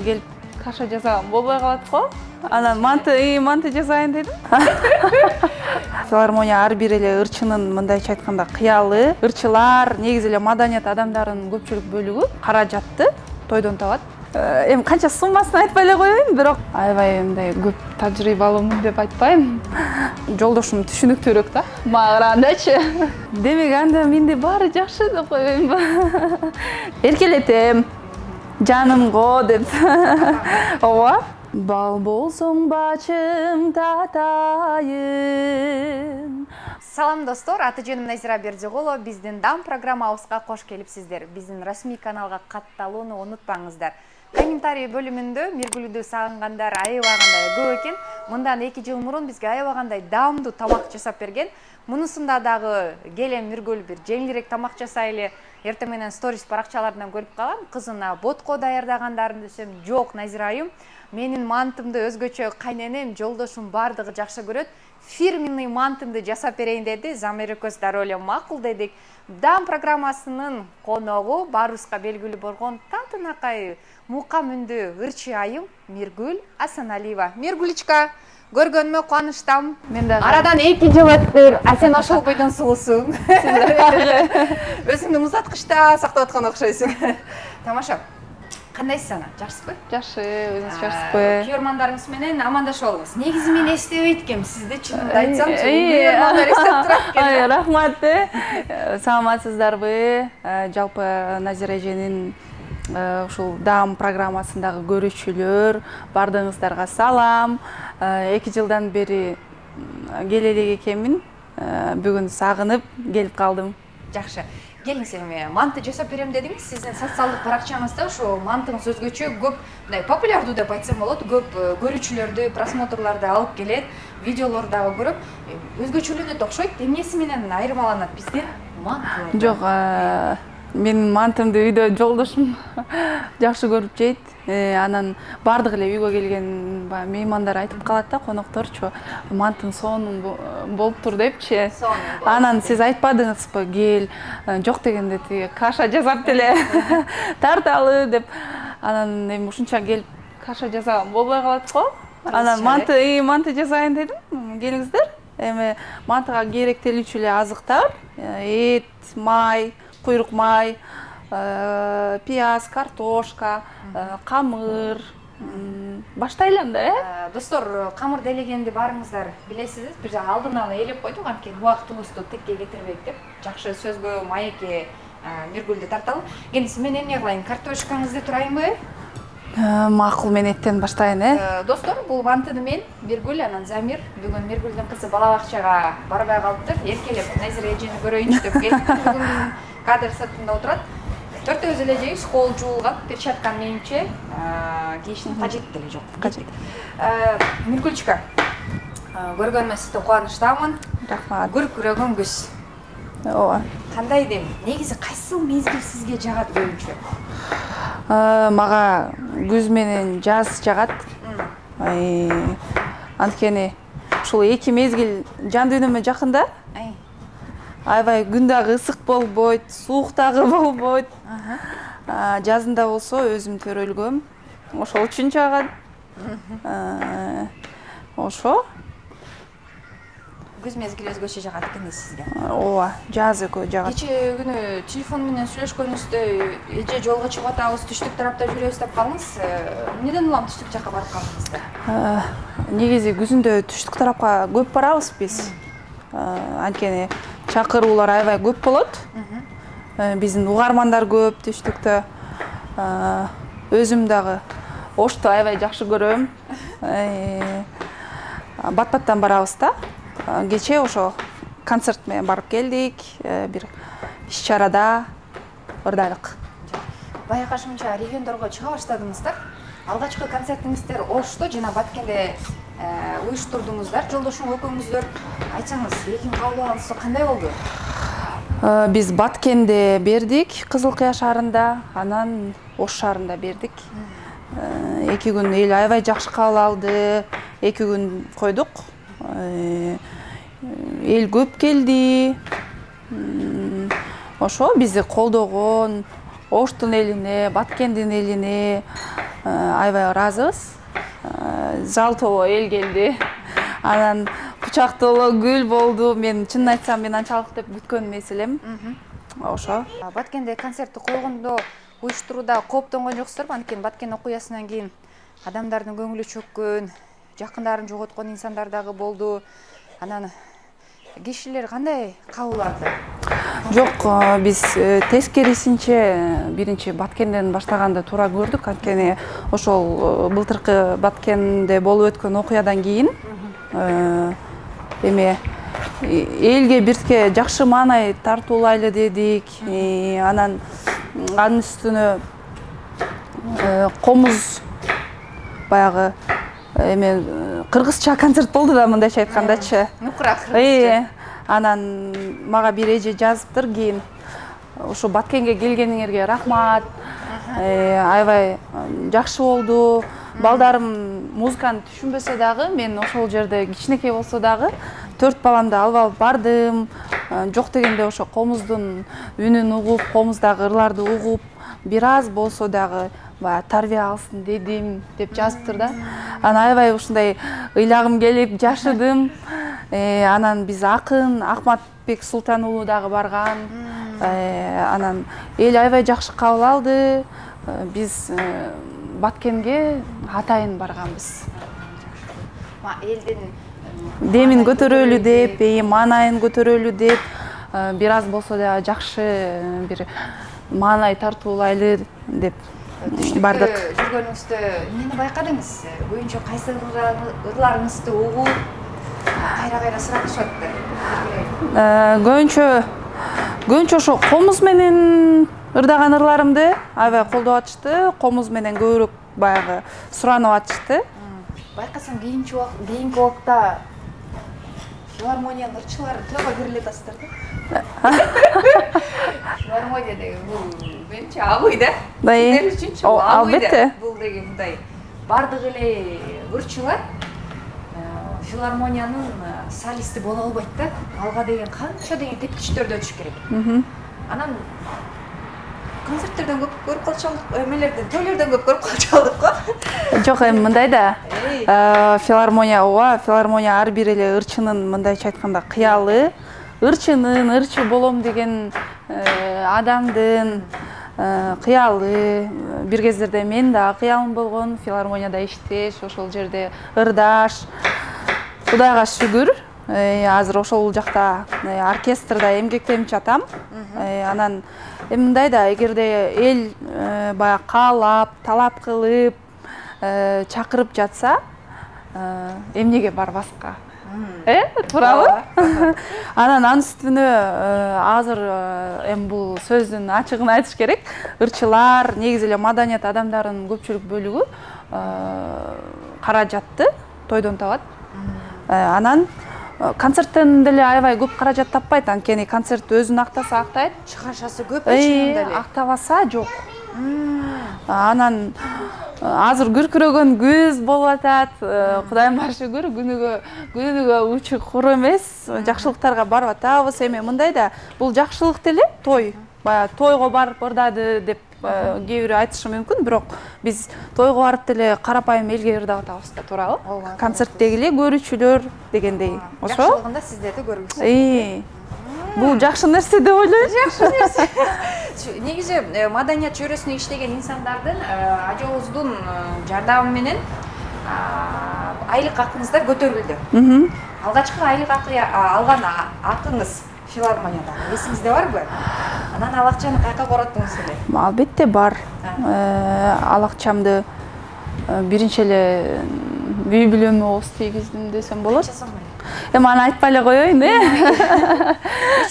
келип каша жасаган болбой калат го. Анан манты жасайын дедим. Филармония ар бир эле ырчынын мындайча айтканда кыялы. Ырчылар негизи эле маданият адамдарынын көпчүлүк бөлүгү каражатты тойдон табат. Эми канча суммасын айтпай эле коеюн, бирок аябай мындай көп тажрыйбалуумун деп айтпайм. Жолдошум түшүнүктүүрөөк да, мага карагандачы. Демек анда менде баары жакшы деп коеюнбу? Эркелетем, жанымго деп. Ооба. Бал болсоң бачың татайын. Салам достор, аты жөнүм Назира Бердиголова. Биздин дам программабызга кош келипсиздер. Биздин расмий каналга катталууну унутпаңыздар. Комментарий бөлүмүндө Миргүлдү сагынгандар аябагандай көп экен. Мындан 2 жыл мурун бизге аябагандай даамдуу тамак жасап берген. Мунусунда дагы келем Миргүл бир жеңилирээк тамак жасайлы. Эртең менен сторис баракчаларынан көрүп калам. Кызына ботко даярдагандарын десем, жок Назира айым. Менин мантымды өзгөчө кайненем, жолдошум бардыгы жакшы көрөт. Фирменный мантымды жасап берейин деди. Замерекөз дароо эле макул дедик. Дам программасынын коногу баарыбызга белгилүү болгон татынакай мука мүндүү ырчы айым Миргүл Асаналиева. Миргүлчка, көргөнүмө кубанычтамын. Мен дагы. Арадан 2 жыл өттүр. А сен ошол бойдон сугусуң. Өзүңдү музаткычта сактап аткан окшойсуң. Тамаша. Кандайсыз ана? Жакшысызбы? Жакшы, өзүңүз жакшысызбы? Күйөрмандарыңыз менен амандашып алыңыз. Негизи мен эстебейт экенмин сизди, чынымды айтсам, күйөрмандар эстеп турат экен. Рахмат. Саламатсыздарбы? Жалпы Назира эженин ушул дам программасындагы көрүүчүлөр, бардыгыңыздарга салам. 2 жылдан бери келе элек экенмин. Бүгүн сагынып келип калдым. Жакшы. Келиңиз эми манты жасап берем дедиңиз. Сиздин социалдык баракчаңызда ошо мантыңыз өзгөчө көп, мындай популярдуу деп айтсам болот, көп көрүүчүлөрдү, просмотрларды алып келет, видеолор дагы көрүп, өзгөчөлөнөт окшойт. Эмнеси менен айырмаланат биздин манты? Жок, менин мантымды үйдө жолдошум жакшы көрүп жейт. Анан бардык эле үйгө келген меймандар айтып калат да, конокторчу, мантың сонун болуптур депчи. Анан сиз айтпадыңызбы, кел, жок дегенде тиги каша жасап деле тарталы деп. Анан эми ушунча келип каша жасаган болбой калат го. Анан манты жасайын дедим. Келиңиздер. Эми мантыга керектелүүчү эле азыктар: эт, май, куйрук май, пияз, картошка, камыр. Баштайлы анда, Достор, камыр делегенди баарыңыздар билесиз. Бир жагы алдын ала ээлеп койдук, анткени убактыбызды текке кетирбейт деп. Жакшы сөзгө маекке Миргүлдү тарталы. Келиңиз, мен эмне кылайын? Картошкаңызды турайынбы? Макул, мен эттен баштайын, Достор, бул мантыны мен, Миргүл, анан Замир, бүгүн Миргүлдүн кызы бала бакчага барбай калыптыр. Эркелеп Назира эжени көрөйүнчү деп келдик. Бүгүн биздин кадр сыртында отурат. Төртөөбүз эле жейбиз, кол жуулган, перчатка менимче кийиштин кажети деле жок. Кажет. Миргүлчка, көргөнүмө сизди кубанычтамын. Рахмат. Күркүрөгөн көз. Ооба. Кандай дем? Негизи кайсы мезгил сизге жагат көбүнчө? Мага күз менен жаз жагат. Анткени ушул 2 мезгил жан дүйнөмө жакын да. Аябай күн дагы ысык болбойт, суук дагы болбойт. Жазында болсо өзүм төрөлгөм. Ошол үчүн жагат. Ошо. Күз мезгили өзгөчө жагат экен сизге. Ооба, жаз экөө жагат. Кече күнү телефон менен сүйлөшкөнүбүздө эже жолго чыгып атабыз, түштүк тарапта жүрөбүз деп калдыңыз. Эмнеден улам түштүк жакка барып калдыңыздар? Негизи күзүндө түштүк тарапка көп барабыз биз. Анткени чакыруулар аябай көп болот. Биздин угармандар көп түштүктө. Өзүм дагы Ошто аябай жакшы көрөм. Бат-баттан барабыз да. Кече ошо концерт менен барып келдик. Бир иш-чарада ырдадык. Байкашымча региондорго чыга баштадыңыздар. Алгачкы концертиңиздер Ошто жана Баткенде уюштурдуңуздар. Жолдошуң экөөңүздөр айтсаңыз, эки кабыл алышы кандай болду? Биз Баткенде бердик, Кызыл Кыя шаарында, анан Ош шаарында бердик. 2 күн эл аябай жакшы кабыл алды. 2 күн койдук. Эл көп келди. Ошо бизди колдогон, Оштун элине, Баткендин элине аябай ыраазыбыз. Жалпоо эл келди. Анан кучактооло гүл болду. Мен чынын айтсам, мен анчалык деп күткөн эмес элем. Ошо. Баткенде концертти койгондо уюштурууда кооптонгон жоксуздарбы? Анткени Баткен окуясынан кийин адамдардын көңүлү чөккөн, жакындарын жоготкон инсандар дагы болду. Анан кишилер кандай кабыл алды? Жок, биз тескерисинче биринчи Баткенден баштаганды туура көрдүк. Анткени ошол былтыркы Баткенде болуп өткөн окуядан кийин эме элге бирке жакшы маанай тартуулайлы дедик. Анан анын үстүнө комуз баягы эме кыргызча концерт болду да, мындайча айткандачы. Нукура кыргызча. Анан мага бир эже жазыптыр кийин. Ошо Баткенге келгениңерге рахмат. Аябай жакшы болду. Балдарым музыканы түшүнбөсө дагы, мен ошол жерде кичинекей болсо дагы 4 баламды алып бардым. Жок дегенде ошо комуздун үнүн угуп, комуздагы ырларды угуп, бир аз болсо дагы тарбия алсын дедим деп жазыптыр да. Анан аябай ушундай ыйлагым келип жашыдым. Анан биз акын Акматбек Султан уулу дагы барган. Анан эл аябай жакшы кабыл алды. Биз Баткенге атайын барганбыз. Элдин Демин көтөрөлү деп, маанайын көтөрөлү деп, бир аз болсо да жакшы бир маанай тартуулайлы деп бардык. Жүргөнүңүздө эмнени байкадыңыз? Көбүнчө кайсы ырларыңызды угуп, кайра суратышат? Көбүнчө ошо комуз менен ырдаган ырларымды аябай колдоп атышты. Комуз менен көбүрөөк баягы суранып атышты. Байкасам кийинки убакта филармониянын ырчылары тойго кире элетасыздар да. Филармония деген бул менче абый да. Сиздер үчүнчү бул абый да. Бул деген мындай бардык эле ырчылар филармониянын солисти боло албайт да. Алга деген канча деген тепкичтерди өтүш керек. Анан концерттерден көп көрүп калчалдык, эмелерден, тойлордон көп көрүп калчалдык го. Жок, эми мындай да. Филармония ар бир эле ырчынын мындайча айтканда кыялы, ырчы болом деген адамдын кыялы. Бир кездерде мен да кыялым болгон, филармонияда иштеш, ошол жерде ырдаш. Кудайга шүгүр, азыр ошол жакта оркестрда эмгектенип жатам. Анан мындай да, эгерде эл баягы каалап, талап кылып, чакырып жатса, эмнеге барбаска? Туурабы? Анан анын үстүнө азыр эми бул сөздүн ачыгын айтыш керек. Ырчылар, негизи эле маданият адамдарынын көпчүлүк бөлүгү каражатты тойдон табат. Анан концерттен деле аябай көп каражат таппайт, анткени концерт өзүн актаса актайт. Чыгашасы көп чынында эле. Актабаса жок. Анан азыр күркүрөгөн күз болуп атат. Кудайыма шүгүр, күнүгө учу кур эмес, жакшылыктарга барып атабыз. Эми мындай да, бул жакшылык деле, той. Баягы тойго барып ырдады деп кээ бирөө айтышы мүмкүн, бирок биз тойго барып деле карапайым элге ырдап атабыз да, туурабы? Концерттеги эле көрүүчүлөр дегендей. Ошо? Жакшылыгында сиздерди көргүсүз. Бул жакшы нерсе деп ойлойм. Жакшы нерсе. Негизи маданият чөйрөсүндө иштеген инсандардын ажообуздун жардамы менен айлык акыңыздар көтөрүлдү. Алгачкы айлык алган акыңыз филармонияда эсиңизде барбы? Анан ал акчаны каяка короттуңуз эле? Албетте бар. Ал акчамды биринчи эле үй бүлөмө оз тийгиздим десем болот. Эми аны айтпай эле коеюн,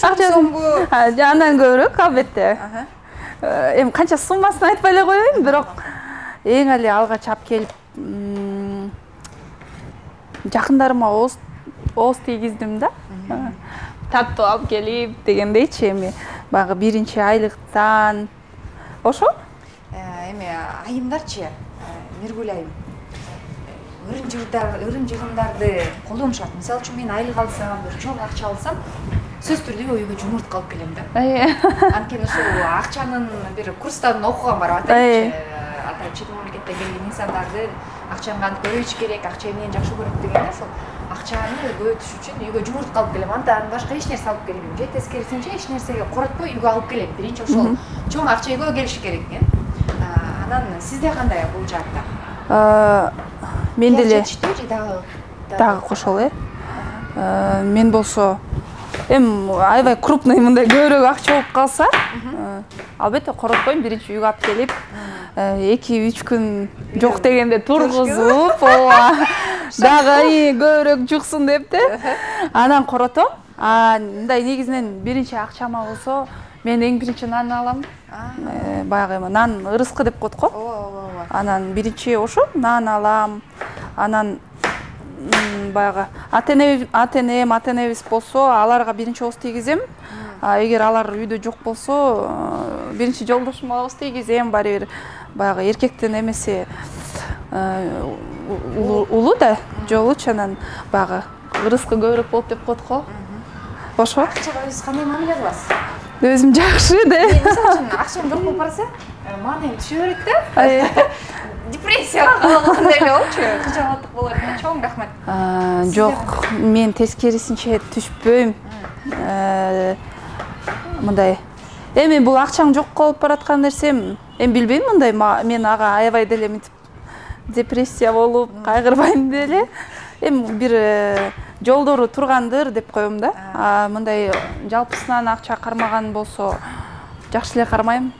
сомбу? Андан көбүрөөк, албетте. Эми канча суммасын айтпай эле коеюн, бирок эң эле алгач алып келип жакындарыма оз тийгиздим да. Таттуу алып келип дегендейчи, эми баягы биринчи айлыктан. Ошо? Эми айымдарчы, Миргүл айым. Ырым жыгымдарды колдонушат. Мисалы үчүн мен айлык алсам, бир чоң акча алсам, сөз түрдө үйгө жумуртка алып келем да. Анткени ушул акчанын бир курстан окуган барып атайчы. Ата чет мамлекеттен келген инсандарды акчаны кантип көбөйтүш керек, акча эмнени жакшы көрөт дегенде ошол акчаны көбөйтүш үчүн үйгө жумуртка алып келем. Андан башка эч нерсе алып келбейм. Же тескерисинче эч нерсеге коротпой үйгө алып келем. Биринчи ошол чоң акча үйгө келиш керек экен. Анан сизде кандай бул жаатта? Мен деле жетиштүү же дагы кошол мен болсо аябай крупный мындай көбүрөөк акча болуп калса, албетте коротпойм, биринчи үйгө алып келип, 2-3 күн жок дегенде тургузуп, дагы көбүрөөк жуксун депти. Анан коротом. Мындай негизинен биринчи акчама болсо, мен эң биринчи нан алам. Баягы нан ырыскы деп коет го. Анан биринчи ошо нан алам. Анан баягы ата энебиз болсо, аларга биринчи ооз тийгизем. Эгер алар үйдө жок болсо, биринчи жолдошума ооз тийгизем. Баары бир баягы эркектин эмеси улуу да, жолучу, анан баягы ырыскы көбүрөөк болот деп коет го. Ошо. Акчага өзү кандай мамиле кыласыз? Өзүм жакшы да. Мисалы үчүн акчам жок болуп барса, маанайым түшө берет да. Депрессияга калгандай эле болчу. Кыжаалаттык болот да. Чоң рахмат. Жок, мен тескерисинче түшпөйм. Мындай эми бул акчаң жок болуп бараткан нерсем, билбейм, мындай мен ага аябай деле мынтип депрессия болуп кайгырбайм деле. Бир жолдору тургандыр деп коем да. Мындай жалпысынан акча кармаган болсо жакшы эле кармайм.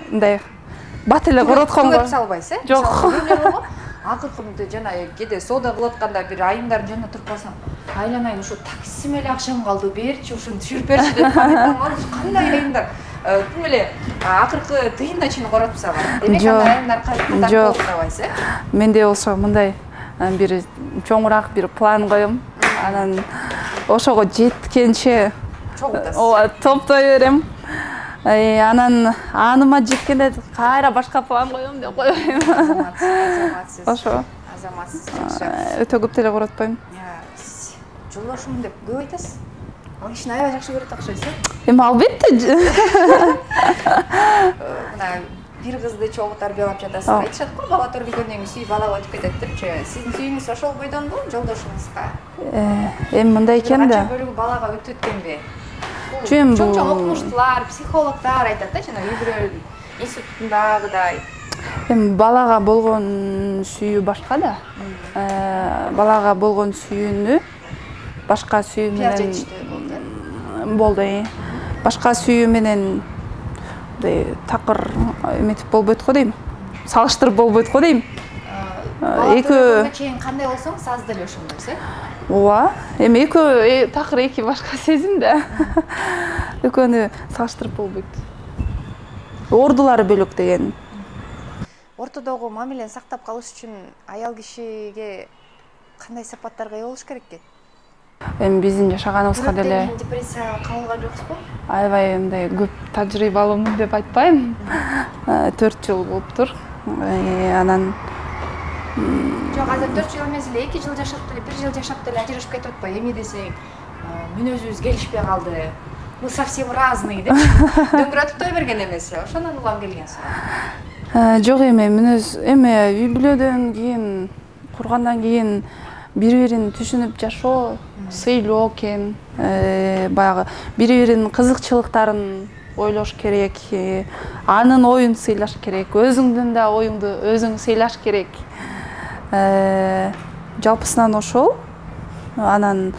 Мындай бат эле коротконго көп салбайсыз, жок. Акыркы жана кээде соода кылып атканда бир айымдардын жанына туруп калсам, айланайын ушу таксиме эле акчам калды, берчи, ушуну түшүрүп берчи деп кандай айымдар. Тим эле акыркы тыйынына чейин коротуп салган. Демек айымдар кандай болуп калбайсыз? Менде болсо мындай бир чоңураак бир план коем. Анан ошого жеткенче топтой берем. Анан аныма жеткенде кайра башка план коем деп коем. Азаматсыз. Ошо. Азаматсыз, жакшы. Өтө көп деле коротпойм. Жолдошум деп көп айтасыз. Ал ишин аябай жакшы көрөт окшойсуз. Албетте. Мына бир кызды чогуу тарбиялап жатасыз. Айтышат го, бала төргөндөн кийин сүй бала өтүп кетет депчи. Сиздин сүйүңүз ошол бойдонбу, жолдошуңузга? Мындай экен да. Канча бөлүгү балага өтүп өткөнбү? Чоң окумуштуулар, психологдор айтат да, жана үй-бүлө институтундагыдай. Балага болгон сүйүү башка да. Балага болгон сүйүүнү башка сүйүү менен болду. Башка сүйүү менен такыр эметип болбойт го дейм. Салыштырып болбойт го дейм. Экөө чейин кандай болсоң, саз деле ошондойсуз, Ооба. Экөө такыр эки башка сезим да. Экөөнү салыштырып болбойт. Ордулары бөлөк деген. Ортодогу мамилени сактап калыш үчүн аял кишиге кандай сапаттарга ээ болуш керек экен? Биздин жашаганыбызга деле депрессияга кабылган жоксузбу? Аябай мындай көп тажрыйбалуумун деп айтпайм. 4 жыл болуптур. Анан жок, азыр 4 жыл эмес эле 2 жыл жашап деле, 1 жыл жашап деле ажырашып кетип атпайбы? Эми десең, мүнөзүбүз келишпей калды. Мы совсем разные деп дөңгөрөтүп той берген эмес. Ошондон улам келген суроо. Жок, мүнөз үй бүлөдөн кийин, кургандан кийин бири-бирин түшүнүп жашоо сыйлоо экен. Баягы бири-биринин кызыкчылыктарын ойлош керек, анын оюн сыйлаш керек, өзүңдүн да оюңду өзүң сыйлаш керек. Жалпысынан ошол. Анан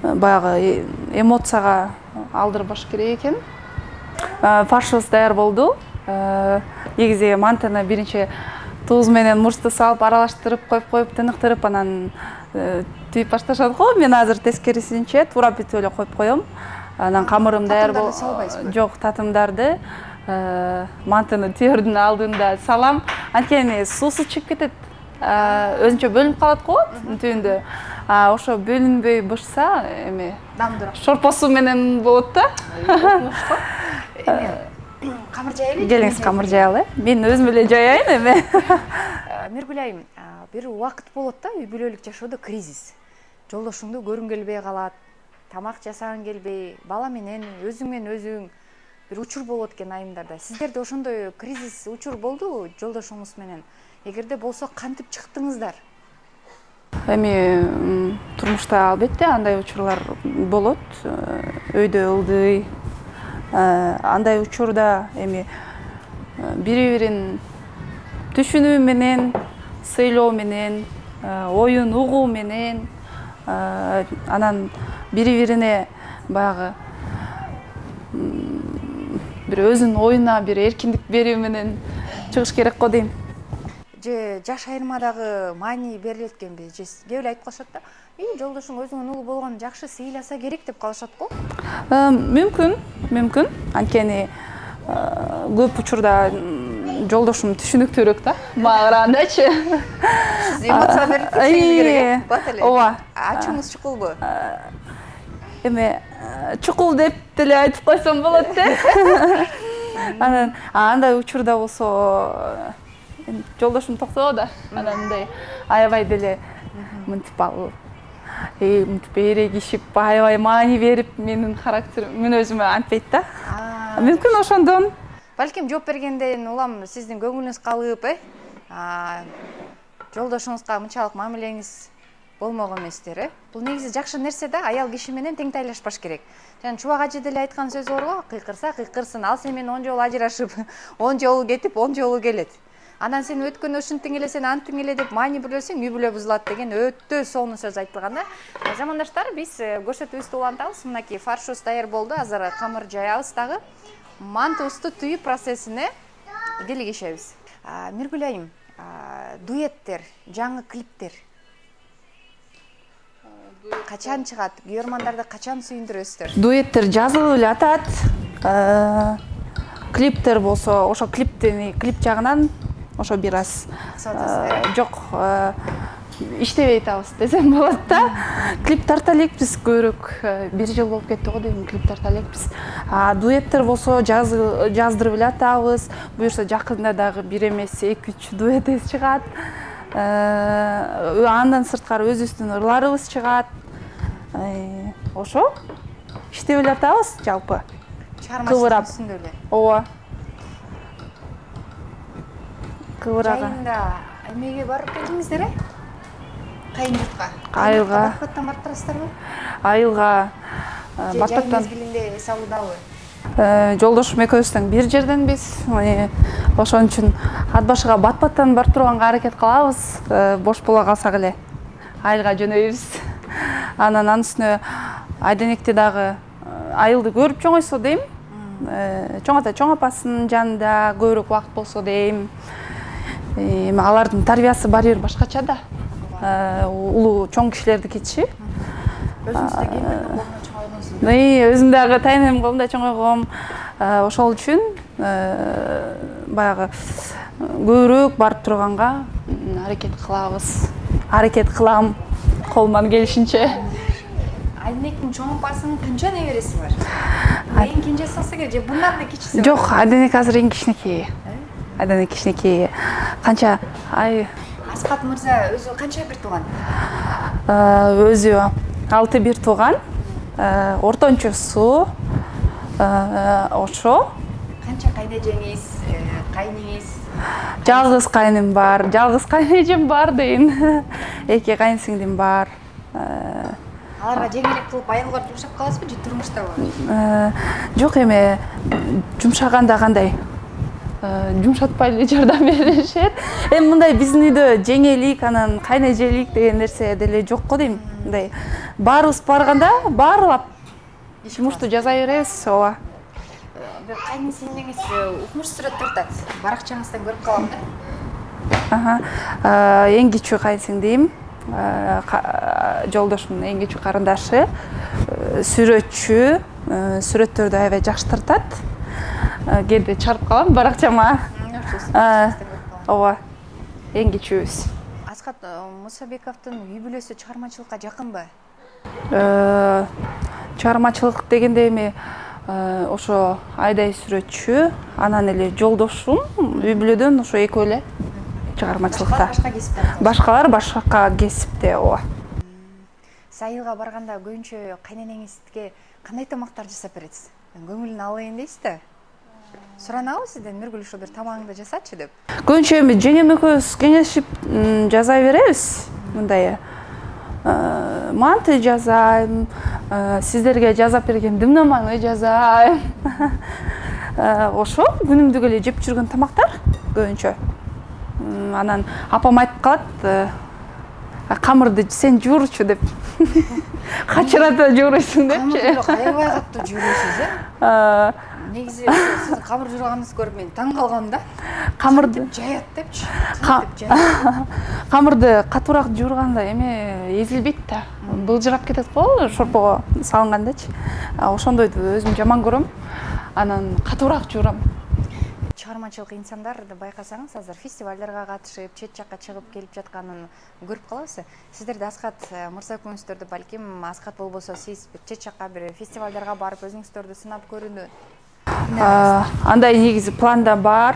баягы эмоцияга алдырбаш керек экен. Фаршыбыз даяр болду. Негизи мантаны биринчи туз менен мурчту салып, аралаштырып коюп, тыныктырып, анан түйүп башташат го. Мен азыр тескерисинче туура бүтүп эле коюп коем. Анан камырым даяр болду. Жок, татымдарды мантыны түйөрдүн алдында салам. Анткени суусу чыгып кетет. Өзүнчө бөлүнүп калат го түбүндө. Ошо бөлүнбөй бышса, шорпосу менен болот да. Камыр жайлы? Келиңиз камыр жайлы. Мен өзүм эле жаяйын эми. Миргүл айым, бир убакыт болот да, үй бүлөлүк жашоодо кризис. Жолдошуңду көрүң келбей калат. тамак жасагың келбей, бала менен өзүң бир учур болот экен айымдарда. Сиздерде ошондой кризис учур болдубу жолдошуңуз менен? Эгерде болсо кантип чыктыңыздар? Эми турмушта албетте андай учурлар болот. Өйдө ылдый. Андай учурда эми бири-бирин түшүнүү менен, сыйлоо менен, оюн угуу менен, анан бири-бирине баягы бир өзүнүн оюна бир эркиндик берүү менен чыгыш керек го дейм. Же жаш айырмадагы маани берилет экенби? Же кээ эле айтып калышат да, жолдошуң өзүңүн угу болгон жакшы сыйласа керек деп калышат го? Мүмкүн. Анткени көп учурда жолдошум түшүнүктүүрөөк да, мага карагандачы. Сиз эмоцияга берилип кетсеңиз керек, бат эле. Ооба. Ачууңуз чукулбу? Эми чукул деп деле айтып койсом болот да. Анан андай учурда болсо жолдошум токтобо да. Анан мындай аябай деле мынтип алып, мынтип эрегишип, аябай маани берип, менин характерим, мүнөзүмө антпейт да. Мүмкүн ошондон. Балким жооп бергенден улам сиздин көңүлүңүз калып, жолдошуңузга мынчалык мамилеңиз болмогон эместер, Бул негизи жакшы нерсе да, аял киши менен тең тайлашпаш керек. Жана Чубак ажы деле айткан сөзү барго, кыйкырса кыйкырсын, ал сен менен 10 жолу ажырашып, 10 жолу кетип, 10 жолу келет. Анан сен өткөн ушинтиң эле, сен антиң эле деп маани бүлөсөң, үй бүлө бузулат деген өтө сонун сөз айтылган да. Замандаштар, биз көрсөтүүбүздү улантабыз. Мынакей фаршыбыз даяр болду. Азыр камыр жаябыз дагы. Мантыбызды түйүү процессине киргизебиз. Миргүл айым, дуэттер, жаңы клиптер качан чыгат? Күйөрмандарды качан сүйүндүрөсүздөр? Дуэттер жазылып эле атат. Клиптер болсо, ошо клип жагынан ошо бир аз жок, иштебей атабыз десем болот да. Клип тарта элекпиз көбүрөөк, 1 жыл болуп кетти го дейм, клип тарта элекпиз. Дуэттер болсо жаздырып эле атабыз. Буюрса жакында дагы 1 эмес 2-3 дуэт чыгат. Андан сырткары өзүбүздүн ырларыбыз чыгат. Ошо иштеп эле атабыз жалпы. Чыгармачылык үстүндө эле. Ооба. Кыбырага. Жайында эмеге барып келдиңиздер, Кайын журтка. Айылга. Батпаттан барып турасыздарбы? Айылга. Батпаттан мезгилинде эс алуудабы? Жолдошум экөөбүз бир жерденбиз. Ошон үчүн ат башыга батпаттан барып турганга аракет кылабыз. Бош бола калсак эле айылга жөнөйбүз. Анан үстүнө айденекте дагы айылды көрүп чоңойсо дейм. Чоң ата, чоң апасынын жанында көбүрөөк убакыт болсо дейм. Алардын тарбиясы баары бир башкача да. Улуу чоң кишилердикичи. Өзүңүз да кемпирдин колунан чоңойгонсуз. Өзүм дагы тайнемдин колунда чоңойгом. Ошол үчүн баягы көбүрөөк барып турганга аракет кылабыз. Аракет кылам колуман келишинче. Айденектин чоң апасынын канча небереси бар? Эң кенжеси болсо керек, же bundan да кичиси? Жок, Айденек азыр эң кичинекейи. Айденек кичинекейи. Канча Аскат мырза өзү канча бир тууган? Өзү 6 бир тууган. Ортончосу ошо. Канча кайнэжеңиз, кайниңиз? Жалгыз кайным бар, жалгыз кайнэжем бар дейин. 2 кайнсиңдим бар. Аларга жеңилдик кылып айылга жумшап каласызбы же турмуштабы? Жок, эми жумшаганда кандай? Жумшатпай эле жардам беришет. Эми мындай биздин үйдө жеңелик, анан кайнэжелик деген нерсе деле жок го дейм. Мындай баарыбыз барганда баарлап жумушту жасай беребиз, ооба. Бир кайын сиңдиңиз укмуш сүрөт тартат. Баракчаңыздан көрүп калам да. Эң кичүү кайын сиңдим. Жолдошумдун эң кичүү карындашы, сүрөтчү, сүрөттөрдү аябай жакшы тартат. Кээде чарып калам баракчама. Ооба, эң кичүүбүз. Аскат Мусабековдун үй бүлөсү чыгармачылыкка жакынбы? Чыгармачылык дегенде эми ошо айдай сүрөтчү, анан эле жолдошум үй бүлөдөн ошо экөө эле чыгармачылыкта. Башка кесипте? Башкалар башка кесипте, ооба. Сиз айылга барганда көбүнчө кайненеңизге кандай тамактар жасап бересиз? Көңүлүн алайын дейсиз да? Суранабы сизден Миргүл ушул бир тамагыңды жасачы деп? Көбүнчө эми жеңем экөөбүз кеңешип жаза беребиз. Мындай манты жазайм, сиздерге жазап берген дымнаманы жазайм. Ошо күнүмдүк эле жеп жүргөн тамактар көбүнчө. Анан апам айтып калат, камырды сен жуурчу деп. Качырата жуурсуң депчи. Камырды аябай катуу жуурсуз, э? Негизи сиздин камыр жуурганыңызды көрүп мен таң калгам да. Камырды жаят депчи. Камырды катуураак жуурганда эме эзилбейт да. Былжырап кетет го, шорпого салынгандачы. Ошондойду өзүм жаман көрөм. Анан катуураак жуурам. Чыгармачылык инсандарды байкасаңыз, азыр фестивалдарга катышып, чет жакка чыгып келип жатканын көрүп калабыз. Сиздер да Аскат мырза экөөңүздөрдү балким Аскат болбосо сиз бир чет жакка бир фестивалдарга барып өзүңүздөрдү сынап көрүүнү андай негизи планда бар,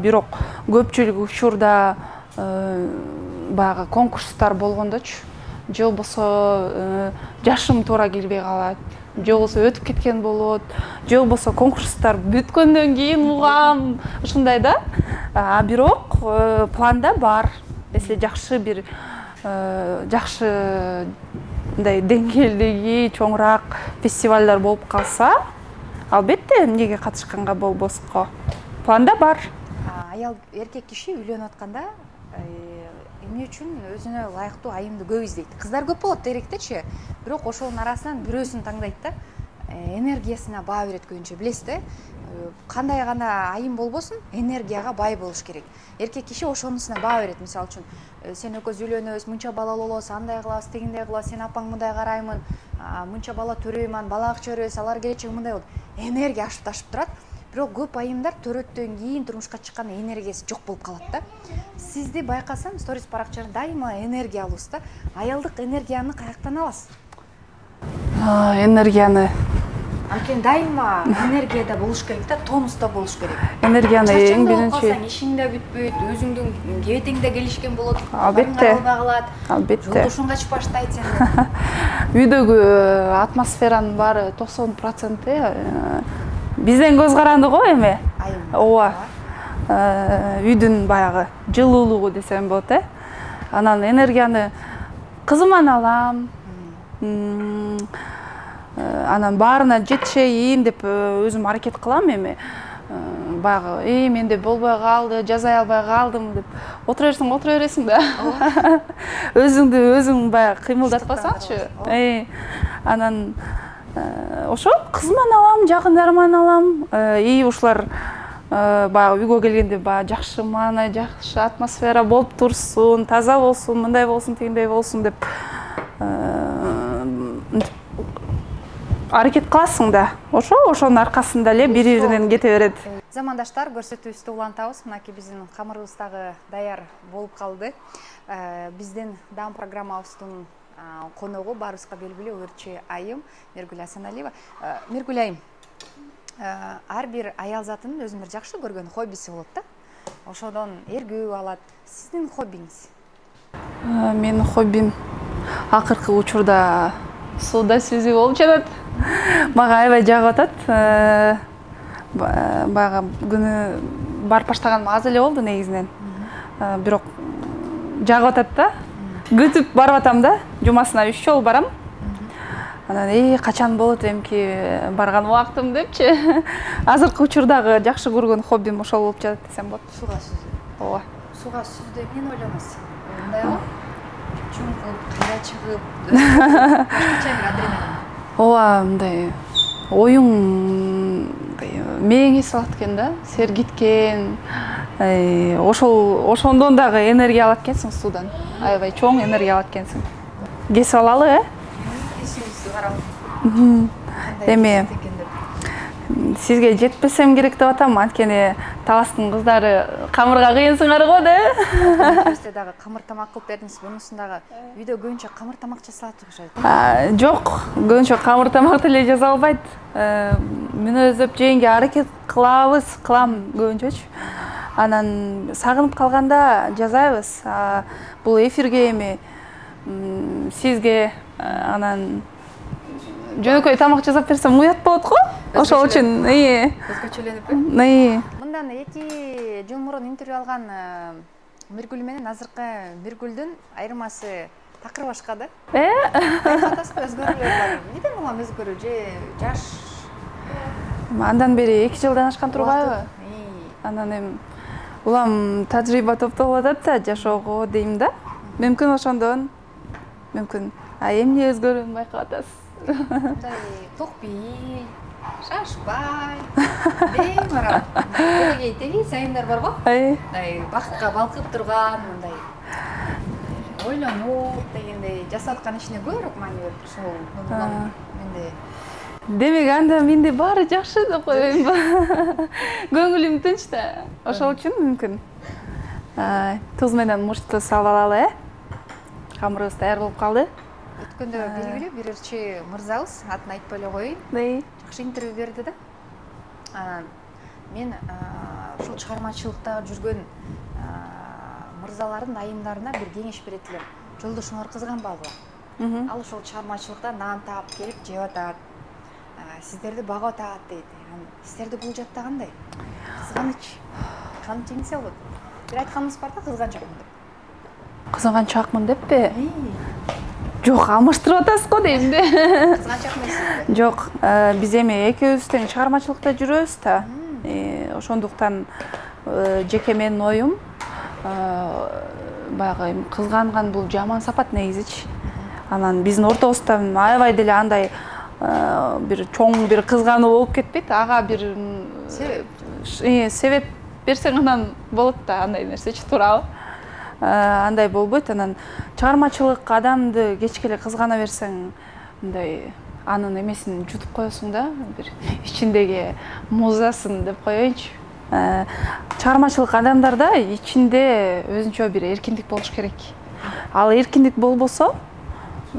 бирок көпчүлүк учурда баягы конкурстар болгондочу. Же болбосо жашым туура келбей калат, же болбосо өтүп кеткен болот, же болбосо конкурстар бүткөндөн кийин угам, ушундай да. Бирок планда бар. Если жакшы бир жакшы мындай деңгээлдеги чоңураак фестивалдар болуп калса, албетте эмнеге катышканга болбоско. Планда бар. Аял эркек киши үйлөнүп атканда эмне үчүн өзүнө ылайыктуу айымды көп издейт. Кыздар көп болот деректечи, бирок ошонун арасынан бирөөсүн таңдайт да. Энергиясына баа берет көбүнчө, билесиз да? Кандай гана айым болбосун, энергияга бай болуш керек. Эркек киши ошонусуна баа берет. Мисалы үчүн, сен экөөбүз үйлөнөбүз, мынча балалуу болобуз, андай кылабыз, тигиндей кылабыз, сен апаң мындай караймын, мынча бала төрөймүн, бала чөбөрөбүз, алар келечеги мындай болот. Энергия ашып ташып турат. Бирок көп айымдар төрөттөн кийин турмушка чыкканда энергиясы жок болуп калат да. Сизди байкасам, сторис баракчаңызда дайыма энергия алабыз да. Аялдык энергияны каяктан аласыз? Энергияны Анткени дайыма энергияда болуш керек да, тонуста болуш керек. Энергияны эң биринчи ишиң да бүтпөйт, өзүңдүн кебетең да келишкен болот. Албетте. Албетте. Жолдошуң качып баштайт сени. Үйдөгү атмосферанын баары 90% бизден көз каранды го эми. Ооба. Үйдүн баягы жылуулугу десем болот, э. Анан энергияны кызыман алам. Анан баарына жетишейин деп өзүм аракет кылам эми. Баягы, менде болбой калды, жазай албай калдым деп отура бересиң да. Өзүңдү өзүң баягы кыймылдатпасаңчы. Анан ошо кызыман алам, жакындарыман алам. Ушулар баягы үйгө келгенде баягы жакшы маана, жакшы атмосфера болуп турсун, таза болсун, мындай болсун, тигиндей болсун деп аракет кыласың да. Ошонун аркасында эле бири-биринен кете берет. Замандаштар, көрсөтүүбүздү улантабыз. Мынакей биздин камырыбыз дагы даяр болуп калды. Биздин даам программабыздын коногу баарыбызга белгилүү өрчү айым Миргүл Асаналиева. Миргүл айым, ар бир аял затынын өзүнүн бир жакшы көргөн хоббиси болот да. Ошодон эргүү алат. Сиздин хоббиңиз? Менин хоббим акыркы учурда сууда сүзүү болуп жатат. Мага аябай жагып атат. Баягы күнү барып баштаганым аз эле болду негизинен. Бирок жагып атат да. Күтүп барып атам да. Жумасына 3 жолу барам. Анан качан болот эмки барган убактым депчи. Азыркы учурдагы жакшы көргөн хоббим ошол болуп жатат десем болот. Сууга сүзүү. Ооба. Сууга сүзүүдө эмнени ойлоносуз? Мындайбы? Чуңкуп, кайра чыгып, башкача бир адреналин. Ооба, мындай оюң мээңе салат экен да, сергиткен. Ошондон дагы энергия алат экенсиң суудан. Аябай чоң энергия алат экенсиң. Кесип алалы, э? Кесибизди карап. Эми сизге жетпесем керек деп атам, анткени Таластын кыздары камырга кыйынсыңар го да. Сизде дагы камыр тамак кылып бердиңиз, бунусун дагы үйдө көбүнчө камыр тамак жасалат окшойт. Жок, көбүнчө камыр тамак деле жасалбайт. Мүнөздөп жегенге аракет кылам көбүнчөчү. Анан сагынып калганда жазайбыз. Бул эфирге эми сизге Анан жөнөкөй тамак жасап берсем уят болот го. Ошол үчүн өзгөчөлөнүп. Мындан 2 жыл мурун интервью алган Миргүл менен азыркы Миргүлдүн айырмасы такыр башка да. Кайфатасызбы, өзгөрүүлөр бар. Эмнеден улам өзгөрүү же жаш? Андан бери 2 жылдан ашкан турбайбы? Анан эми улам тажрыйба топтолуп атат да жашоого дейм да. Мүмкүн ошондон. Мүмкүн. Эмне өзгөрүүнү байкап атасыз? Мындай токпей, шашпай, беймарал. Теги сайымдар бар го? Мындай бакытка балкып турган, мындай ойлонуп дегендей жасап аткан ишине көбүрөөк маани берип ушул менде. Демек анда менде баары жакшы деп коеюн. Көңүлүм тынч да. Ошол үчүн мүмкүн. Туз менен мурчту салып алалы, Камырыбыз даяр болуп калды. Өткөндө белгилүү бир ырчы мырзабыз, атын айтпай эле коеюн. Жакшы интервью берди да. Мен ушул чыгармачылыкта жүргөн мырзалардын айымдарына бир кеңеш берет элем. Жолдошуңар кызганбагыла. Ал ушул чыгармачылыкта нан таап келип жеп атат. Сиздерди багып атат дейт. Сиздерди бул жакта кандай? Кызганыч. Кантип жеңсе болот? Бир айтканыбыз бар да, кызганчакмын деп. Кызганчакмын деппи? Жок, алмаштырып атасыз го дейм да. Кызганчак эмессизби? Жок, биз эми экөөбүз тең чыгармачылыкта жүрөбүз да. Ошондуктан жеке менин оюм баягы кызганган бул жаман сапат негизичи. Анан биздин ортобузда аябай деле андай бир чоң бир кызгануу болуп кетпейт. Ага бир себеп берсең анан болот да, андай нерсечи, туурабы? Андай болбойт. Анан чыгармачылык адамды кечке эле кызгана берсең, мындай анын эмесин жутуп коесуң да, бир ичиндеги музасын деп коеюнчу. Чыгармачылык адамдарда ичинде өзүнчө бир эркиндик болуш керек. Ал эркиндик болбосо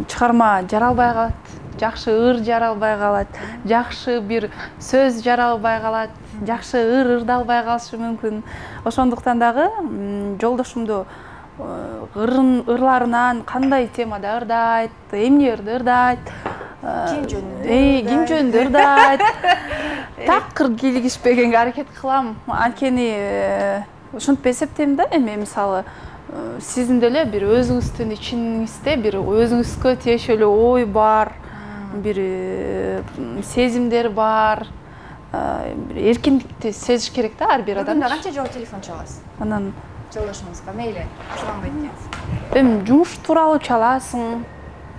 чыгарма жаралбай калат, жакшы ыр жаралбай калат, жакшы бир сөз жаралбай калат, жакшы ырдалбай калышы мүмкүн. Ошондуктан дагы жолдошумду ырларынан кандай темада ырдайт, эмне ырдайт, ким жөнүндө ырдайт, такыр кийлигишпегенге аракет кылам. Анткени ушинтип эсептейм да, эми мисалы сиздин деле бир өзүңүздүн ичиңизде бир өзүңүзгө тиешелүү ой бар, бир сезимдер бар, бир эркиндикти сезиш керек да ар бир адам. Канча жолу телефон чаласыз? Анан жолдошуңузга мейли кызганбайт экенсиз. Эми жумуш тууралуу чаласың,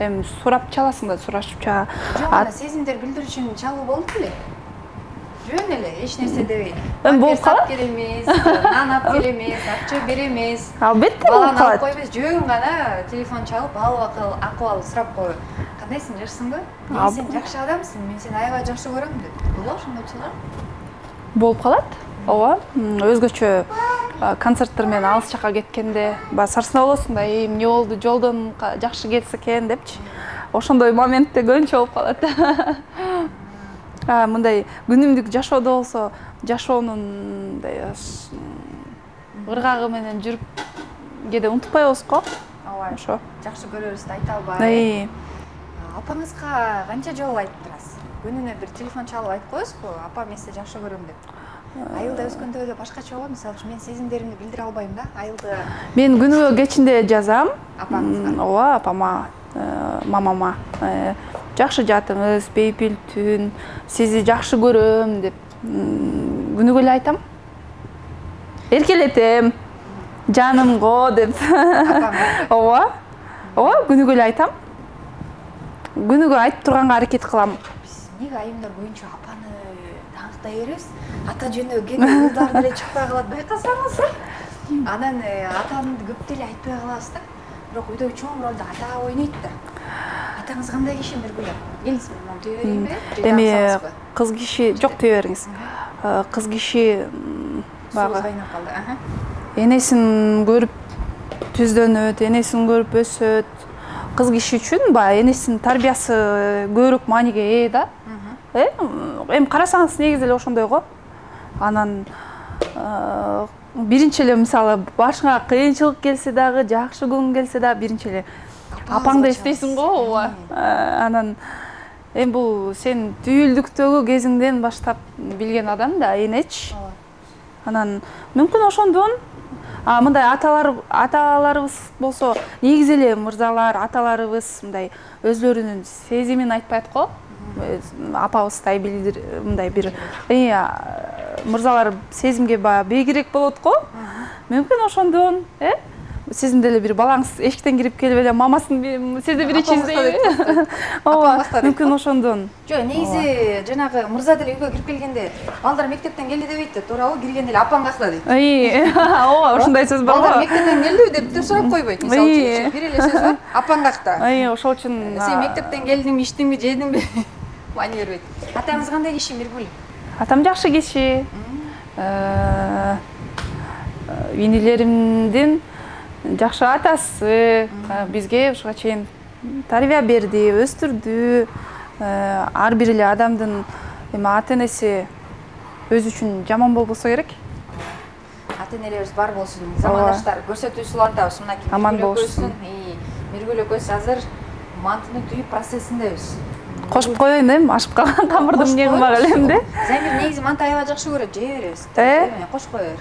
эми сурап чаласың да, сурашып чала. Жок, сезимдер билдирүүчүн чалуу болуп эле. Жөн эле, эч нерсе дебей. Эми болуп калат. Келемиз, нан алып келемиз, акча беремиз. Албетте болуп калат. Койбуз, жөн гана телефон чалып, акыбал сурап коюу. Кандайсың, жакшысыңбы? Сен жакшы адамсың, мен сени аябай жакшы көрөм деп. Болобу ошондой чыгар? Болуп калат. Ооба, өзгөчө концерттер менен алыс жакка кеткенде сарсына болосуң да, эмне болду, жолдон жакшы келсе экен депчи. Ошондой моментте көбүнчө болуп калат. Мындай күнүмдүк жашоодо болсо, жашоонун мындай ыргагы менен жүрүп кээде унутпайбыз го. Ооба. Ошо. Жакшы көрөрүбүздү айта албай. Апаңызга канча жолу айтып турасыз? Күнүнө бир телефон чалып айтып коесузбу? Апа, мен сени жакшы көрөм деп. Айылда өскөндө эле башкача болот. Мисалы үчүн мен сезимдеримди билдире албайм да. Айылда мен күнүгө кечинде жазам. Апаңызга? Ооба, апама, мамама. Жакшы жатыңыз, бейпил түн, сизи жакшы көрөм деп күнүгө эле айтам. Эркелетем, жанымго деп. Ооба. Ооба, күнүгө эле айтам. Күнүгө айтып турганга аракет кылам. Биз эмнеге айымдар көбүнчө апаны таңыктай беребиз? Ата жөнүндө кээ уулдар деле чыкпай калат, байкасаңыз. Анан атаны көп деле айтпай калабыз да. Бирок үйдө чоң ролду ата ойнойт да. Атаңыз кандай киши Миргүл? Келиңиз, мен түйө берейинби? Эми кыз киши жок, түйө бериңиз. Кыз киши багы кайнап калды. Энесин көрүп түздөнөт, энесин көрүп өсөт. Кыз киши үчүн баягы энесинин тарбиясы көбүрөөк мааниге ээ да. Эми карасаңыз негизи эле ошондой го. Анан биринчи эле мисалы башыңа кыйынчылык келсе дагы, жакшы күн келсе дагы биринчи эле апаңды эстейсиң го, ооба. Анан эми бул сен түйүлдүктөгү кезиңден баштап билген адам да энеч. Анан мүмкүн ошондон мындай аталарыбыз болсо, негизи эле мырзалар, аталарыбыз мындай өзлөрүнүн сезимин айтпайт го. Апабыздай мындай бир мырзалар сезимге бейгирээк болот го. Мүмкүн ошондон, сиздин деле бир балаңыз эшиктен кирип келип эле мамасын сизди бир ичиздейби? Ооба, мүмкүн ошондон. Жок, негизи жанагы мырза деле үйгө кирип келгенде, балдар мектептен келди дейт да, туурабы? Киргенде эле апаң кайда дейт. Ооба, ошондой сөз бар го. Балдар мектептен келдиби деп сурап койбойт. Мисалы үчүн, бир эле сөз бар. Апаң кайда? Ошол үчүн сен мектептен келдиңби, иштиңби, жедиңби? Маани бербейт. Атаңыз кандай киши, Миргүл? Атам жакшы киши. Инилеримдин жакшы атасы, бизге ушуга чейин тарбия берди, өстүрдү. Ар бир эле адамдын ата-энеси өзү үчүн жаман болбосо керек. Ата-энелерибиз бар болсун. Замандаштар көрсөтүү сулантабыз. Мынакей аман болушун. Миргүл экөөбүз азыр мантыны түйүү процессиндебиз. Кошуп коеюн эми, ашып калган камырды эмне кылмак элем Замир негизи манты аябай жакшы көрөт, жей беребиз. Кошуп кое бер.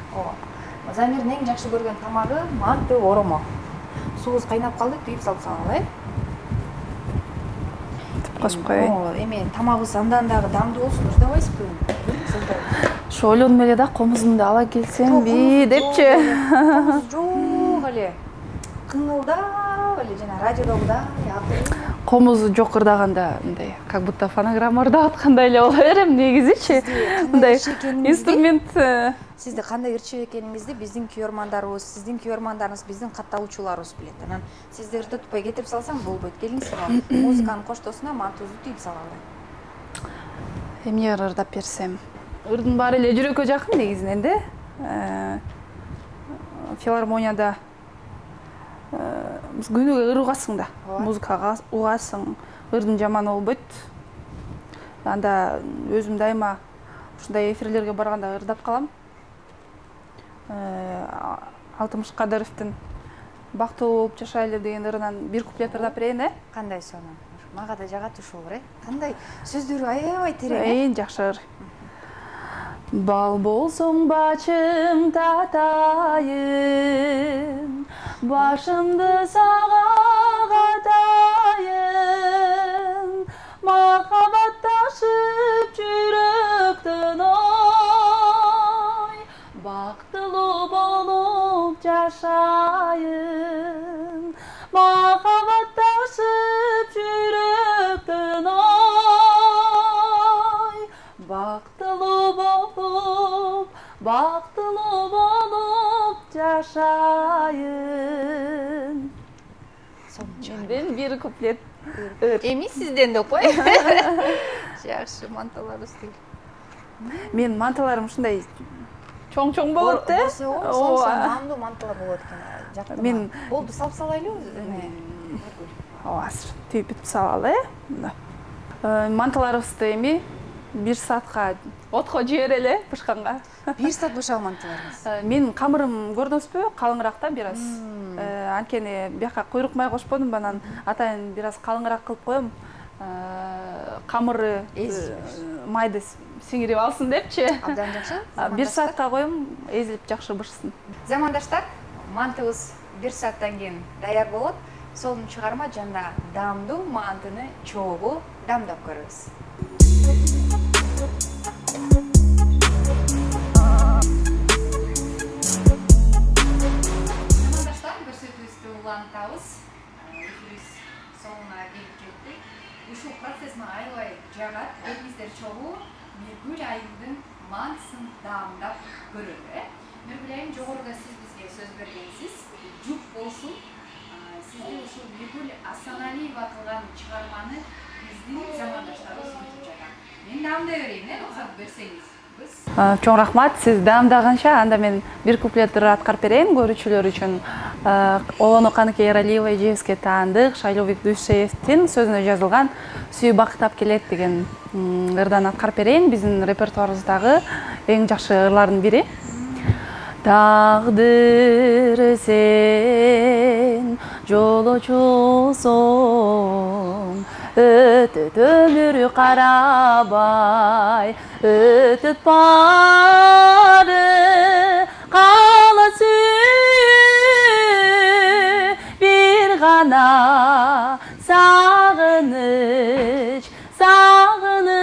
Замирдин эң жакшы көргөн тамагы манты оромо. Суубуз кайнап калды, түйүп салып салалы, Кошуп коеюн. Эми тамагыбыз андан дагы дамдуу болсун, ырдабайсызбы? Ошо ойлонуп эле да, комузумду ала келсемби депчи. Жок эле. Кыңылдап эле жана радиодогудай комузу жок ырдаганда мындай как будто фонограмма ырдап аткандай эле боло берем негизичи. Мындай инструмент. Сизди кандай ырчып экениңизди биздин күйөрмандарыбыз, сиздин күйөрмандарыңыз, биздин катталуучуларыбыз билет. Анан сизди ырдатпай кетип салсаң болбойт. Келиңиз, музыканын коштосуна мантыбызды түйүп салалы. Эмне ырдап берсем? Ырдын баары эле жүрөккө жакын негизинен да. Филармонияда күнүгө ыр угасың да, музыкага угасың, ырдын жаман болбойт. Анда өзүм дайыма ушундай эфирлерге барганда ырдап калам. Алтымыш Кадыровдун «Бактылуу болуп жашайлы» деген ырынан бир куплет ырдап берейин, Кандай сонун. Мага да жагат ушул ыр, Кандай сөздөрү аябай терең, жакшы ыр. Бал болсоң бачым татайын, башымды сага катайын, махабатташып жүрөктөн ой, бактылуу болуп жашайын, махабатташып жүрөктөн ой, бактылуу болуп жашайын. Менден бир куплет. Эми сизден да кой. Жакшы, манталарыбыз тил. Мен манталарым ушундай чоң-чоң болот да. Ооба, намдуу манталар болот экен. Жактым. Мен болду, салып салайлыбы? Ооба, түйүп салалы. Манталарыбызды эми 1 саатка отко жиберели бышканга. 1 саат бышаган манталарыңыз. Менин камырым көрдүңүзбү? Калыңыраак да бир аз. Анткени бияка куйрук май кошподум, анан атайын бир аз калыңыраак кылып коем. Камыры майды сиңирип алсын депчи. Абдан жакшы. 1 саатка коем, эзилип жакшы бышсын. Замандаштар, мантыбыз 1 сааттан кийин даяр болот. Сонун чыгарма жана дамдуу мантыны чогуу дамдап көрөбүз. Замандаштар, көрсөтүүбүздү улантабыз. Эфирибиз соңуна келип жеттик. Ушул процесс мага аябай жагат. Элиңиздер чогуу Миргүл айымдын мантысын даамдап көрөлү. Миргүл айым, жогоруда сиз бизге сөз бергенсиз. Жуп болсун. Сизди ушул Миргүл Асаналиева кылган чыгарманы биздин замандаштарыбыз күтүп жатат. Мен даамдай берейин, рухсат берсеңиз. Чоң рахмат, сиз даамдаганча анда мен бир куплет аткарып берейин көрүүчүлөр үчүн. Олону Каныкей Эралиева эжебизге таандык Шайлообек Дүйшеевдин сөзүнө жазылган «Сүйүү бактап келет» деген ырдан аткарып берейин. Биздин репертуарыбыздагы эң жакшы ырлардын бири. Taqdir sen жолочусуң, өтөт өмүр карабай, өтөт бары каласы бир гана сагыныч, сагыныч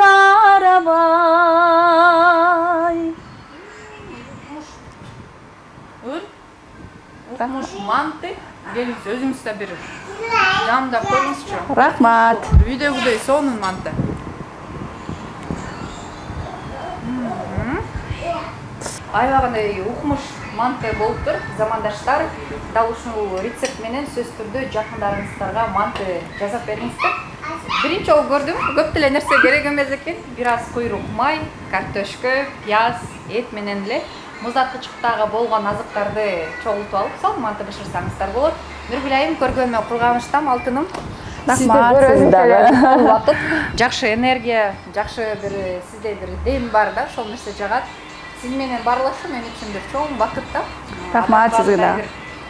тарабай. Укмуш манты келиңиз өзүңүз да бир жамдап көрүңүзчү. Рахмат. Үйдөгүдөй сонун манты. Аябагында укмуш манты болуптур. Замандаштар дал ушул рецепт менен сөз түрдө жакындарыңыздарга манты жасап бериңиздер. Биринчи жолу көрдүм, көп деле нерсе керек эмес экен. Бир аз куйрук май, картошка, пияз, эт менен эле муздаткычтагы болгон азыктарды чогултуп алып, салып манты бышырсаңыздар болот. Нургүл айым, көргөнүмө курганычтам, алтыным. Рахмат. Убакыт, жакшы энергия, жакшы бир сизде бир дем бар да, ошол нерсе жагат. Сиз менен баарлашуу мен үчүн бир чоң бакыт да. Рахмат сизге да.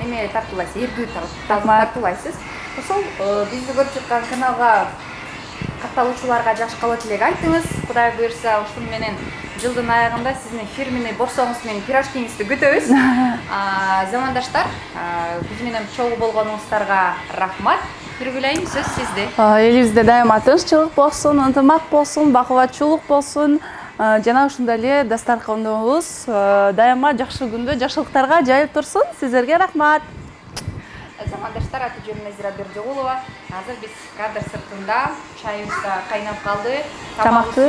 Эме тартуулайсыз, эргүү тартуулайсыз. Ошол бизди көрүп жаткан каналга катталуучуларга жакшы каалоо тилек айтыңыз. Кудай буйрса, ушун менен жылдын аягында сиздин фирменный борсоңуз менен пирожкиңизди күтөбүз. Замандаштар, биз менен чогуу болгонуңуздарга рахмат. Нургүл айым, сөз сизде. Элибизде дайыма тынччылык болсун, ынтымак болсун, бакубатчуулук болсун. Жана ушундай эле дастарканыбыз дайыма жакшы күндө жакшылыктарга жайып турсун. Сиздерге рахмат. Замандаштар, аты-жөнүм Назира Бердигулова. Азыр биз кадр сыртында чайыбыз да кайнап калды. Тамакты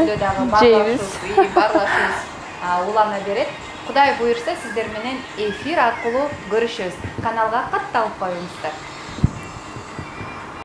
жейбиз. Баарлашуубуз улана берет. Кудай буйрса, сиздер менен эфир аркылуу көрүшөбүз. Каналга катталып коюңуздар.